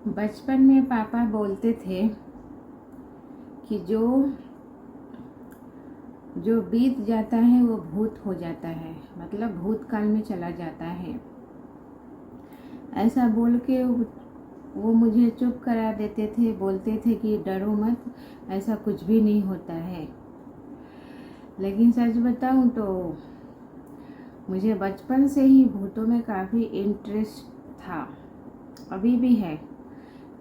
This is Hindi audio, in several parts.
बचपन में पापा बोलते थे कि जो जो बीत जाता है वो भूत हो जाता है, मतलब भूतकाल में चला जाता है। ऐसा बोल के वो मुझे चुप करा देते थे, बोलते थे कि डरो मत, ऐसा कुछ भी नहीं होता है। लेकिन सच बताऊं तो मुझे बचपन से ही भूतों में काफ़ी इंटरेस्ट था, अभी भी है।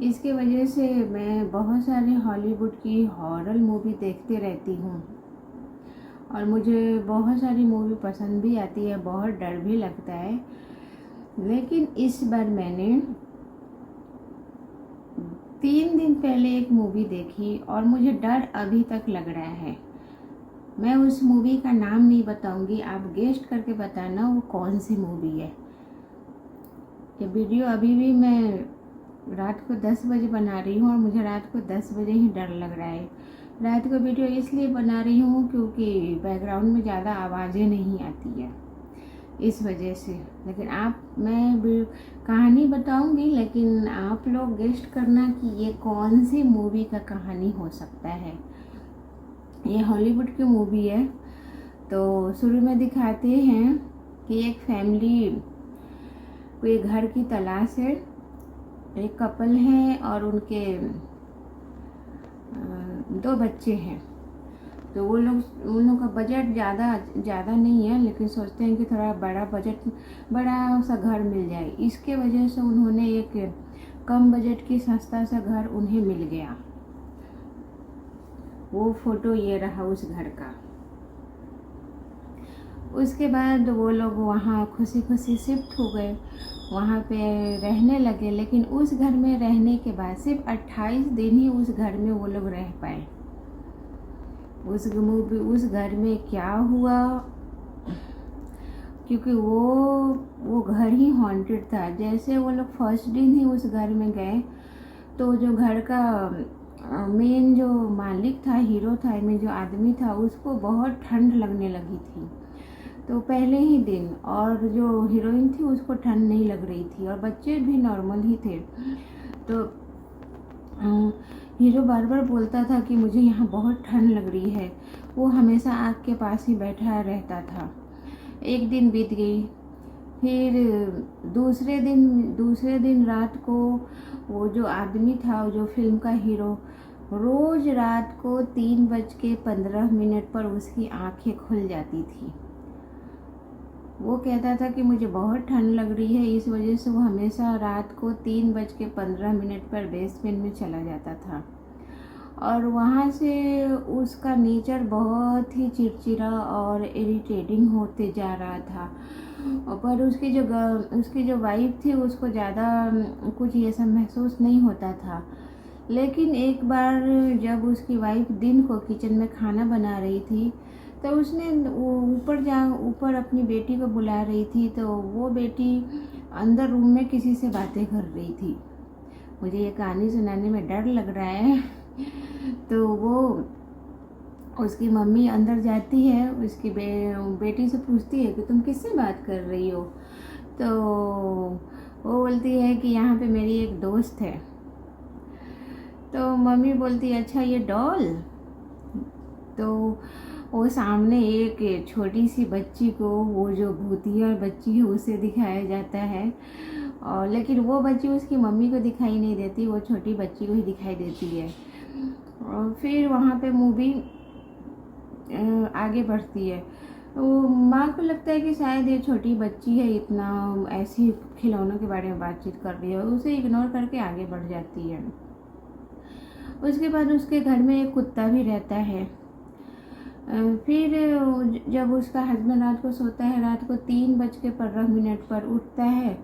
इसके वजह से मैं बहुत सारे हॉलीवुड की हॉरर मूवी देखते रहती हूँ और मुझे बहुत सारी मूवी पसंद भी आती है, बहुत डर भी लगता है। लेकिन इस बार मैंने 3 दिन पहले एक मूवी देखी और मुझे डर अभी तक लग रहा है। मैं उस मूवी का नाम नहीं बताऊंगी, आप गेस्ट करके बताना वो कौन सी मूवी है। ये वीडियो अभी भी मैं रात को 10 बजे बना रही हूँ और मुझे रात को 10 बजे ही डर लग रहा है। रात को वीडियो इसलिए बना रही हूँ क्योंकि बैकग्राउंड में ज़्यादा आवाज़ें नहीं आती है, इस वजह से। लेकिन मैं कहानी बताऊंगी, लेकिन आप लोग गेस्ट करना कि ये कौन सी मूवी का कहानी हो सकता है। ये हॉलीवुड की मूवी है। तो शुरू में दिखाते हैं कि एक फैमिली को एक घर की तलाश है, एक कपल है और उनके 2 बच्चे हैं। तो वो लोग उन लोगों का बजट ज़्यादा नहीं है, लेकिन सोचते हैं कि थोड़ा बड़ा सा घर मिल जाए। इसके वजह से उन्होंने एक कम बजट की सस्ता सा घर उन्हें मिल गया। वो फोटो ये रहा उस घर का। उसके बाद वो लोग वहाँ खुशी खुशी शिफ्ट हो गए, वहाँ पे रहने लगे। लेकिन उस घर में रहने के बाद सिर्फ 28 दिन ही उस घर में वो लोग रह पाए। उस घर में क्या हुआ, क्योंकि वो घर ही हॉन्टेड था। जैसे वो लोग फर्स्ट दिन ही उस घर में गए तो जो घर का मेन जो मालिक था, हीरो था, में जो आदमी था, उसको बहुत ठंड लगने लगी थी। तो पहले ही दिन, और जो हीरोइन थी उसको ठंड नहीं लग रही थी और बच्चे भी नॉर्मल ही थे। तो हीरो बार बार बोलता था कि मुझे यहाँ बहुत ठंड लग रही है। वो हमेशा आग के पास ही बैठा रहता था। एक दिन बीत गई, फिर दूसरे दिन रात को वो जो आदमी था, जो फिल्म का हीरो, रोज रात को 3:15 पर उसकी आंखें खुल जाती थी। वो कहता था कि मुझे बहुत ठंड लग रही है, इस वजह से वो हमेशा रात को 3:15 पर बेसमेंट में चला जाता था। और वहाँ से उसका नेचर बहुत ही चिड़चिड़ा और इरिटेटिंग होते जा रहा था। पर उसकी जो वाइफ थी उसको ज़्यादा कुछ ये सब महसूस नहीं होता था। लेकिन एक बार जब उसकी वाइफ दिन को किचन में खाना बना रही थी, तो उसने ऊपर अपनी बेटी को बुला रही थी। तो वो बेटी अंदर रूम में किसी से बातें कर रही थी। मुझे ये कहानी सुनाने में डर लग रहा है। तो वो उसकी मम्मी अंदर जाती है, उसकी बेटी से पूछती है कि तुम किससे बात कर रही हो। तो वो बोलती है कि यहाँ पे मेरी एक दोस्त है। तो मम्मी बोलती है अच्छा ये डॉल। तो वो सामने एक छोटी सी बच्ची को, वो जो भूतिया बच्ची है उसे दिखाया जाता है। और लेकिन वो बच्ची उसकी मम्मी को दिखाई नहीं देती, वो छोटी बच्ची को ही दिखाई देती है। और फिर वहाँ पे मूवी आगे बढ़ती है। वो माँ को लगता है कि शायद ये छोटी बच्ची है, इतना ऐसी खिलौनों के बारे में बातचीत कर रही है, उसे इग्नोर करके आगे बढ़ जाती है। उसके बाद उसके घर में एक कुत्ता भी रहता है। फिर जब उसका हस्बैंड रात को सोता है, रात को 3:15 पर उठता है,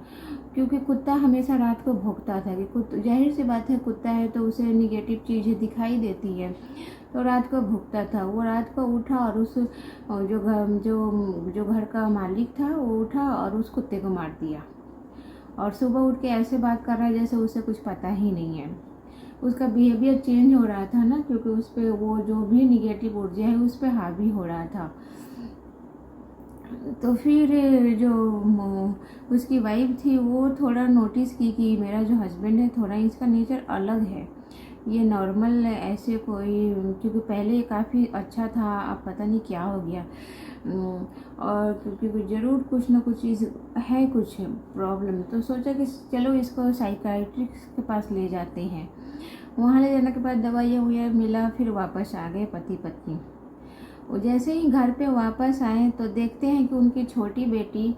क्योंकि कुत्ता हमेशा रात को भौंकता था कि जाहिर सी बात है, कुत्ता है तो उसे निगेटिव चीज़ें दिखाई देती है। तो रात को भौंकता था। वो रात को उठा और जो घर का मालिक था वो उठा और उस कुत्ते को मार दिया। और सुबह उठ के ऐसे बात कर रहा है जैसे उसे कुछ पता ही नहीं है। उसका बिहेवियर चेंज हो रहा था ना, क्योंकि उस पर वो जो भी निगेटिव ऊर्जा है उस पर हावी हो रहा था। तो फिर जो उसकी वाइफ थी वो थोड़ा नोटिस की कि मेरा जो हस्बैंड है थोड़ा इसका नेचर अलग है, ये नॉर्मल ऐसे कोई, क्योंकि पहले काफ़ी अच्छा था, अब पता नहीं क्या हो गया। और क्योंकि ज़रूर कुछ ना कुछ चीज़ है, कुछ प्रॉब्लम, तो सोचा कि चलो इसको साइकाइट्रिस्ट के पास ले जाते हैं। वहाँ ले जाने के बाद दवाइयाँ ववाइयाँ मिला, फिर वापस आ गए पति पत्नी। वो जैसे ही घर पे वापस आए तो देखते हैं कि उनकी छोटी बेटी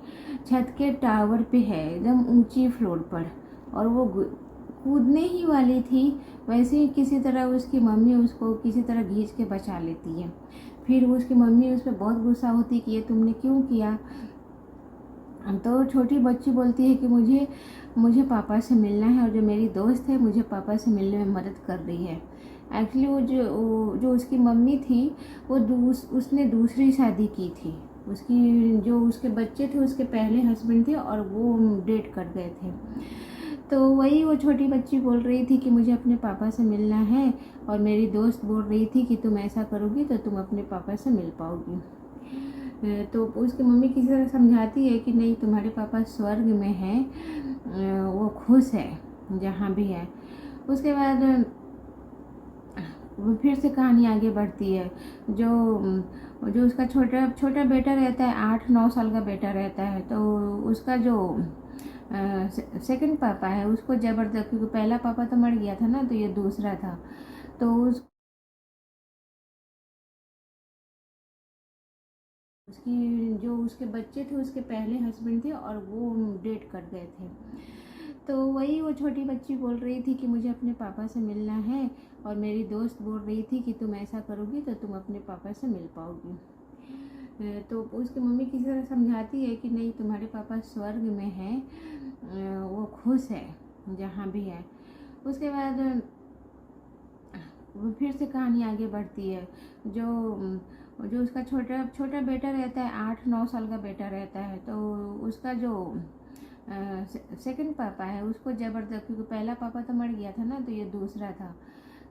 छत के टावर पे है, एकदम ऊंची फ्लोर पर, और वो कूदने ही वाली थी। वैसे ही किसी तरह उसकी मम्मी उसको किसी तरह खींच के बचा लेती है। फिर उसकी मम्मी उस पर बहुत गुस्सा होती कि ये तुमने क्यों किया। तो छोटी बच्ची बोलती है कि मुझे मुझे पापा से मिलना है, और जो मेरी दोस्त है मुझे पापा से मिलने में मदद कर रही है। एक्चुअली वो जो उसकी मम्मी थी वो उसने दूसरी शादी की थी। उसकी जो उसके बच्चे थे उसके पहले हस्बैंड थे और वो डेट कर गए थे। तो वही वो छोटी बच्ची बोल रही थी कि मुझे अपने पापा से मिलना है, और मेरी दोस्त बोल रही थी कि तुम ऐसा करोगी तो तुम अपने पापा से मिल पाओगी। तो उसकी मम्मी किसी तरह समझाती है कि नहीं, तुम्हारे पापा स्वर्ग में हैं, वो खुश है जहाँ भी है। उसके बाद फिर से कहानी आगे बढ़ती है। जो उसका छोटा छोटा बेटा रहता है, 8-9 साल का बेटा रहता है, तो उसका जो सेकंड पापा है उसको ज़बरदस्त, क्योंकि पहला पापा तो मर गया था ना, तो ये दूसरा था, तो उसकी जो उसके बच्चे थे उसके पहले हस्बैंड थे और वो डेट कर गए थे। तो वही वो छोटी बच्ची बोल रही थी कि मुझे अपने पापा से मिलना है, और मेरी दोस्त बोल रही थी कि तुम ऐसा करोगी तो तुम अपने पापा से मिल पाओगी। तो उसकी मम्मी किसी तरह समझाती है कि नहीं, तुम्हारे पापा स्वर्ग में हैं, वो खुश है जहाँ भी है। उसके बाद फिर से कहानी आगे बढ़ती है। जो उसका छोटा छोटा बेटा रहता है, 8-9 साल का बेटा रहता है, तो उसका जो सेकंड पापा है उसको ज़बरदस्त, क्योंकि पहला पापा तो मर गया था ना, तो ये दूसरा था,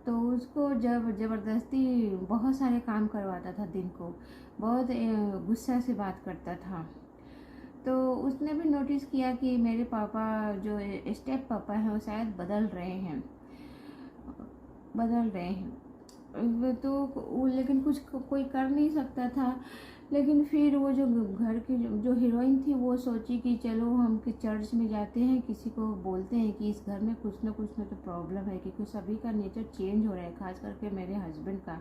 तो उसको जब ज़बरदस्ती बहुत सारे काम करवाता था, दिन को बहुत गुस्सा से बात करता था। तो उसने भी नोटिस किया कि मेरे पापा जो स्टेप पापा हैं वो शायद बदल रहे हैं। तो वो लेकिन कुछ कोई कर नहीं सकता था। लेकिन फिर वो जो घर की जो हीरोइन थी वो सोची कि चलो हम कि चर्च में जाते हैं, किसी को बोलते हैं कि इस घर में कुछ ना तो प्रॉब्लम है, क्योंकि सभी का नेचर चेंज हो रहा है, खास करके मेरे हस्बैंड का।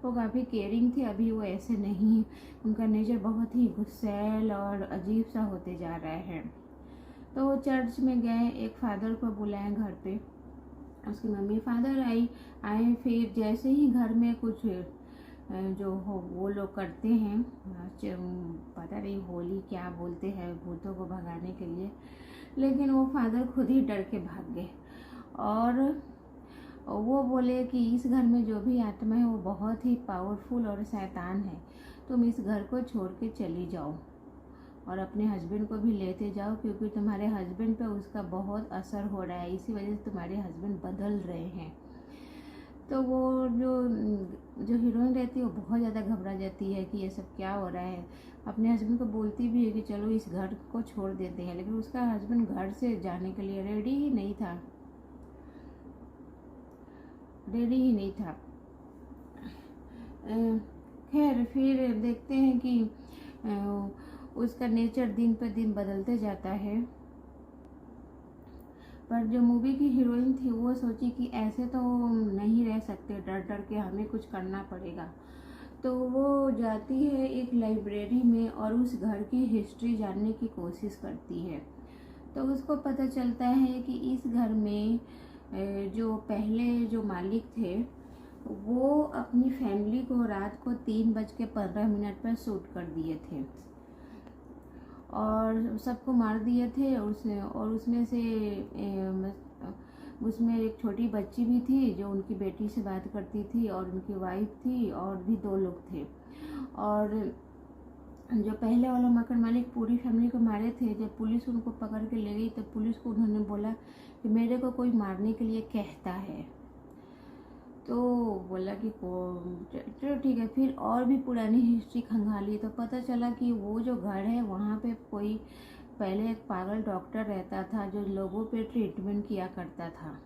वो काफ़ी केयरिंग थे, अभी वो ऐसे नहीं, उनका नेचर बहुत ही गुस्सैल और अजीब सा होते जा रहा है। तो वो चर्च में गए, एक फादर को बुलाए घर पे, उसकी मम्मी फादर आए। फिर जैसे ही घर में कुछ जो हो वो लोग करते हैं, पता नहीं होली क्या बोलते हैं, भूतों को भगाने के लिए, लेकिन वो फादर खुद ही डर के भाग गए। और वो बोले कि इस घर में जो भी आत्मा है वो बहुत ही पावरफुल और शैतान है, तुम इस घर को छोड़ के चली जाओ और अपने हस्बैंड को भी लेते जाओ, क्योंकि तुम्हारे हस्बैंड पे उसका बहुत असर हो रहा है, इसी वजह से तुम्हारे हस्बैंड बदल रहे हैं। तो वो जो हीरोइन रहती है वो बहुत ज़्यादा घबरा जाती है कि ये सब क्या हो रहा है। अपने हस्बैंड को बोलती भी है कि चलो इस घर को छोड़ देते हैं, लेकिन उसका हस्बैंड घर से जाने के लिए रेडी ही नहीं था। खैर फिर देखते हैं कि उसका नेचर दिन पर दिन बदलते जाता है। पर जो मूवी की हीरोइन थी वो सोची कि ऐसे तो नहीं रह सकते, डर डर के हमें कुछ करना पड़ेगा। तो वो जाती है एक लाइब्रेरी में और उस घर की हिस्ट्री जानने की कोशिश करती है। तो उसको पता चलता है कि इस घर में जो पहले जो मालिक थे वो अपनी फैमिली को रात को 3:15 पर शूट कर दिए थे और सबको मार दिए थे। और उसमें एक छोटी बच्ची भी थी जो उनकी बेटी से बात करती थी, और उनकी वाइफ थी, और भी 2 लोग थे। और जो पहले वाला मकान मालिक पूरी फैमिली को मारे थे, जब पुलिस उनको पकड़ के ले गई तब पुलिस को उन्होंने बोला कि मेरे को कोई मारने के लिए कहता है। तो बोला कि चलो ठीक है। फिर और भी पुरानी हिस्ट्री खंगाली तो पता चला कि वो जो घर है वहाँ पे कोई पहले एक पागल डॉक्टर रहता था जो लोगों पे ट्रीटमेंट किया करता था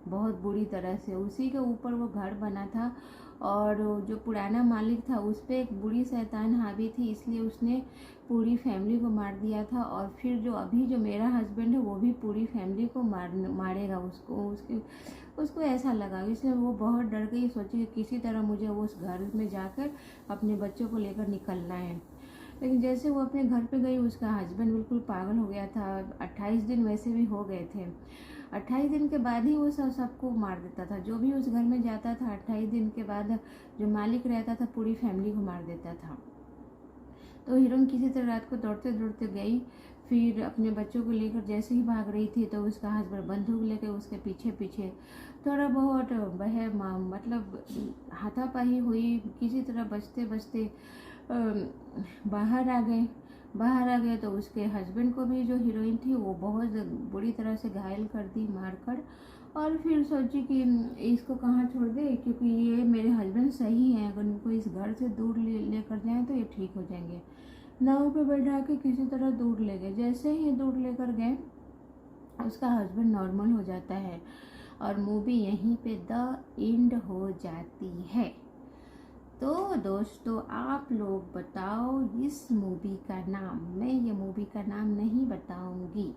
बहुत बुरी तरह से। उसी के ऊपर वो घर बना था और जो पुराना मालिक था उस पर एक बुरी शैतान हावी थी, इसलिए उसने पूरी फैमिली को मार दिया था। और फिर जो अभी जो मेरा हस्बैंड है वो भी पूरी फैमिली को मारेगा उसको ऐसा लगा, इसलिए वो बहुत डर गई। सोची कि किसी तरह मुझे उस घर में जाकर अपने बच्चों को लेकर निकलना है। लेकिन जैसे वो अपने घर पे गई उसका हस्बैंड बिल्कुल पागल हो गया था। 28 दिन वैसे भी हो गए थे। 28 दिन के बाद ही वो सबको मार देता था, जो भी उस घर में जाता था 28 दिन के बाद जो मालिक रहता था पूरी फैमिली को मार देता था। तो हीरोइन किसी तरह रात को दौड़ते दौड़ते गई, फिर अपने बच्चों को लेकर जैसे ही भाग रही थी तो उसका हस्बैंड बंदूक लेकर उसके पीछे पीछे थोड़ा बहुत मतलब हाथापाई हुई। किसी तरह बचते बचते बाहर आ गए तो उसके हस्बैंड को भी जो हीरोइन थी वो बहुत बुरी तरह से घायल कर दी मारकर। और फिर सोची कि इसको कहाँ छोड़ दे, क्योंकि ये मेरे हस्बैंड सही हैं, अगर इनको इस घर से दूर लेकर जाएं तो ये ठीक हो जाएंगे। नाव पे बैठा के किसी तरह दूर ले गए। जैसे ही दूर लेकर गए उसका हस्बैंड नॉर्मल हो जाता है और मूवी यहीं पे द एंड हो जाती है। तो दोस्तों आप लोग बताओ इस मूवी का नाम। मैं ये मूवी का नाम नहीं बताऊंगी,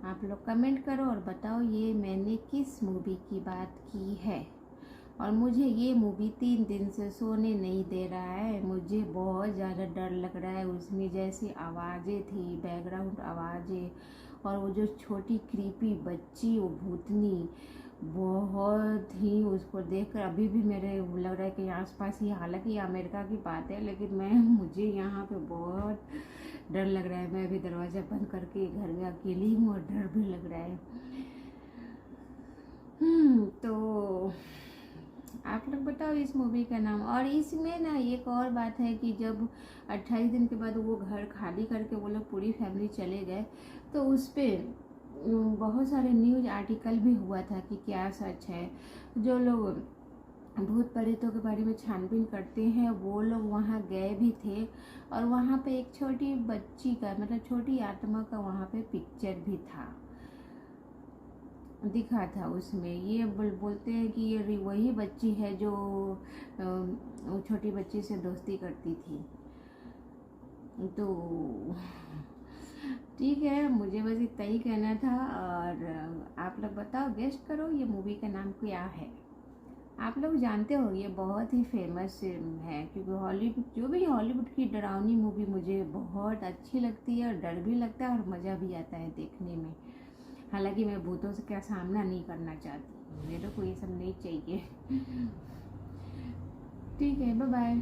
आप लोग कमेंट करो और बताओ ये मैंने किस मूवी की बात की है। और मुझे ये मूवी 3 दिन से सोने नहीं दे रहा है, मुझे बहुत ज़्यादा डर लग रहा है। उसमें जैसी आवाज़ें थी, बैकग्राउंड आवाज़ें, और वो जो छोटी क्रीपी बच्ची वो भूतनी, बहुत ही उसको देखकर अभी भी मेरे लग रहा है कि आसपास ही, हालांकि ये अमेरिका की बात है लेकिन मुझे यहाँ पे बहुत डर लग रहा है। मैं अभी दरवाज़ा बंद करके घर में अकेली हूँ और डर भी लग रहा है। तो आप लोग बताओ इस मूवी का नाम। और इसमें ना एक और बात है कि जब 28 दिन के बाद वो घर खाली करके वो लोग पूरी फैमिली चले गए तो उस पर बहुत सारे न्यूज़ आर्टिकल भी हुआ था कि क्या सच है। जो लोग भूत प्रेतों के बारे में छानबीन करते हैं वो लोग वहाँ गए भी थे और वहाँ पे एक छोटी बच्ची का मतलब छोटी आत्मा का वहाँ पे पिक्चर भी था, दिखा था उसमें। ये बोलते हैं कि ये वही बच्ची है जो छोटी बच्ची से दोस्ती करती थी। तो ठीक है, मुझे बस इतना ही कहना था। और आप लोग बताओ, गेस्ट करो ये मूवी का नाम क्या है। आप लोग जानते हो ये बहुत ही फेमस है, क्योंकि हॉलीवुड जो भी हॉलीवुड की डरावनी मूवी मुझे बहुत अच्छी लगती है और डर भी लगता है और मज़ा भी आता है देखने में। हालांकि मैं भूतों से क्या सामना नहीं करना चाहती, मेरे को ये सब नहीं चाहिए। ठीक है, बाय बाय।